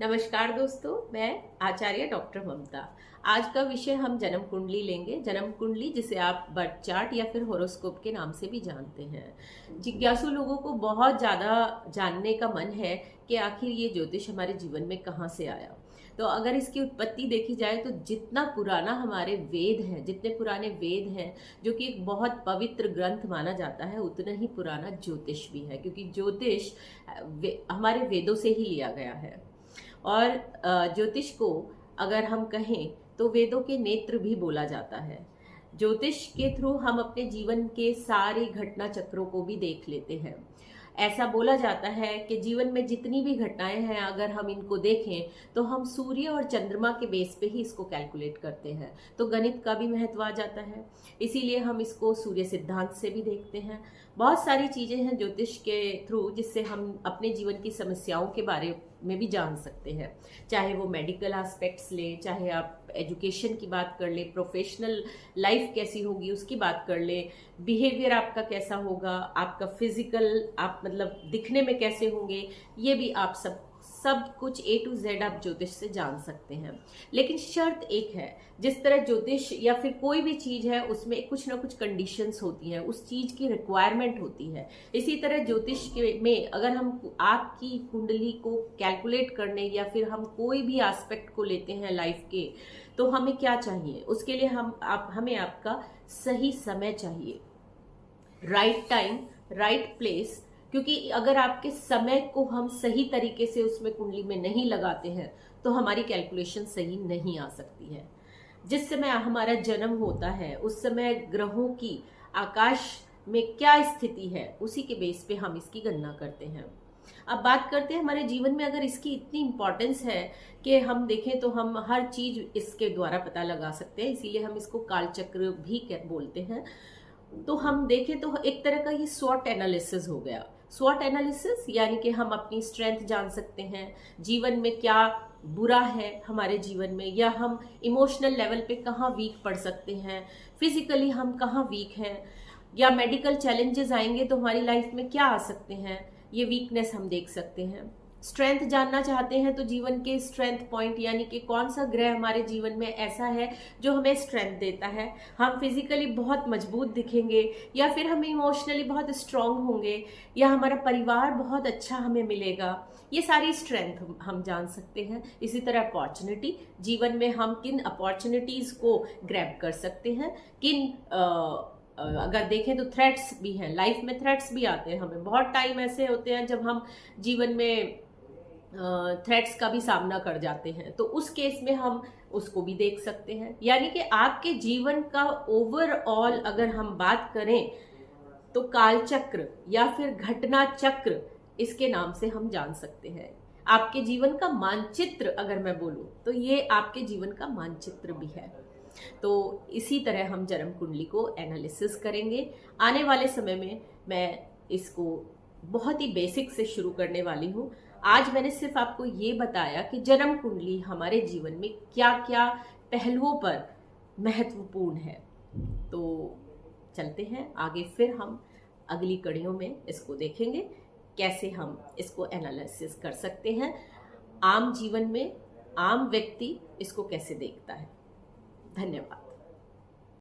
नमस्कार दोस्तों, मैं आचार्य डॉक्टर ममता। आज का विषय हम जन्म कुंडली लेंगे। जन्म कुंडली जिसे आप बर्थ चार्ट या फिर होरोस्कोप के नाम से भी जानते हैं। जिज्ञासु लोगों को बहुत ज़्यादा जानने का मन है कि आखिर ये ज्योतिष हमारे जीवन में कहाँ से आया। तो अगर इसकी उत्पत्ति देखी जाए तो जितना पुराना हमारे वेद हैं, जितने पुराने वेद हैं, जो कि एक बहुत पवित्र ग्रंथ माना जाता है, उतना ही पुराना ज्योतिष भी है, क्योंकि ज्योतिष हमारे वेदों से ही लिया गया है। और ज्योतिष को अगर हम कहें तो वेदों के नेत्र भी बोला जाता है। ज्योतिष के थ्रू हम अपने जीवन के सारे घटना चक्रों को भी देख लेते हैं। ऐसा बोला जाता है कि जीवन में जितनी भी घटनाएं हैं, अगर हम इनको देखें तो हम सूर्य और चंद्रमा के बेस पे ही इसको कैलकुलेट करते हैं। तो गणित का भी महत्व आ जाता है, इसीलिए हम इसको सूर्य सिद्धांत से भी देखते हैं। बहुत सारी चीजें हैं ज्योतिष के थ्रू जिससे हम अपने जीवन की समस्याओं के बारे में भी जान सकते हैं। चाहे वो मेडिकल एस्पेक्ट्स ले, चाहे आप एजुकेशन की बात कर ले, प्रोफेशनल लाइफ कैसी होगी उसकी बात कर ले, बिहेवियर आपका कैसा होगा, आपका फिजिकल आप मतलब दिखने में कैसे होंगे, ये भी आप सब कुछ A to Z आप ज्योतिष से जान सकते हैं। लेकिन शर्त एक है, जिस तरह ज्योतिष या फिर कोई भी चीज है उसमें कुछ ना कुछ कंडीशंस होती हैं, उस चीज की रिक्वायरमेंट होती है। इसी तरह ज्योतिष में अगर हम आपकी कुंडली को कैलकुलेट करने या फिर हम कोई भी एस्पेक्ट को लेते हैं लाइफ के, तो हमें क्या चाहिए? उसके लिए हमें आपका सही समय चाहिए, राइट टाइम, राइट प्लेस। क्योंकि अगर आपके समय को हम सही तरीके से उसमें कुंडली में नहीं लगाते हैं तो हमारी कैलकुलेशन सही नहीं आ सकती है। जिस समय हमारा जन्म होता है उस समय ग्रहों की आकाश में क्या स्थिति है, उसी के बेस पे हम इसकी गणना करते हैं। अब बात करते हैं हमारे जीवन में अगर इसकी इतनी इंपॉर्टेंस है कि हम देखें तो हम हर चीज इसके द्वारा पता लगा सकते हैं, इसीलिए हम इसको कालचक्र भी बोलते हैं। तो हम देखें तो एक तरह का ये स्वॉट एनालिसिस हो गया। स्वॉट एनालिसिस यानी कि हम अपनी स्ट्रेंथ जान सकते हैं, जीवन में क्या बुरा है हमारे जीवन में, या हम इमोशनल लेवल पे कहाँ वीक पड़ सकते हैं, फिजिकली हम कहाँ वीक हैं, या मेडिकल चैलेंजेस आएंगे तो हमारी लाइफ में क्या आ सकते हैं, ये वीकनेस हम देख सकते हैं। स्ट्रेंथ जानना चाहते हैं तो जीवन के स्ट्रेंथ पॉइंट यानी कि कौन सा ग्रह हमारे जीवन में ऐसा है जो हमें स्ट्रेंथ देता है, हम फिजिकली बहुत मजबूत दिखेंगे, या फिर हम इमोशनली बहुत स्ट्रांग होंगे, या हमारा परिवार बहुत अच्छा हमें मिलेगा। ये सारी स्ट्रेंथ हम जान सकते हैं। इसी तरह अपॉर्चुनिटी, जीवन में हम किन अपॉर्चुनिटीज को ग्रैब कर सकते हैं, किन अगर देखें तो थ्रेट्स भी हैं, लाइफ में थ्रेट्स भी आते हैं। हमें बहुत टाइम ऐसे होते हैं जब हम जीवन में थ्रेट्स का भी सामना कर जाते हैं, तो उस केस में हम उसको भी देख सकते हैं। यानी कि आपके जीवन का ओवरऑल अगर हम बात करें तो कालचक्र या फिर घटना चक्र इसके नाम से हम जान सकते हैं। आपके जीवन का मानचित्र अगर मैं बोलूं तो ये आपके जीवन का मानचित्र भी है। तो इसी तरह हम जन्म कुंडली को एनालिसिस करेंगे। आने वाले समय में मैं इसको बहुत ही बेसिक से शुरू करने वाली हूँ। आज मैंने सिर्फ आपको ये बताया कि जन्म कुंडली हमारे जीवन में क्या क्या पहलुओं पर महत्वपूर्ण है। तो चलते हैं आगे, फिर हम अगली कड़ियों में इसको देखेंगे कैसे हम इसको एनालिसिस कर सकते हैं। आम जीवन में आम व्यक्ति इसको कैसे देखता है। धन्यवाद।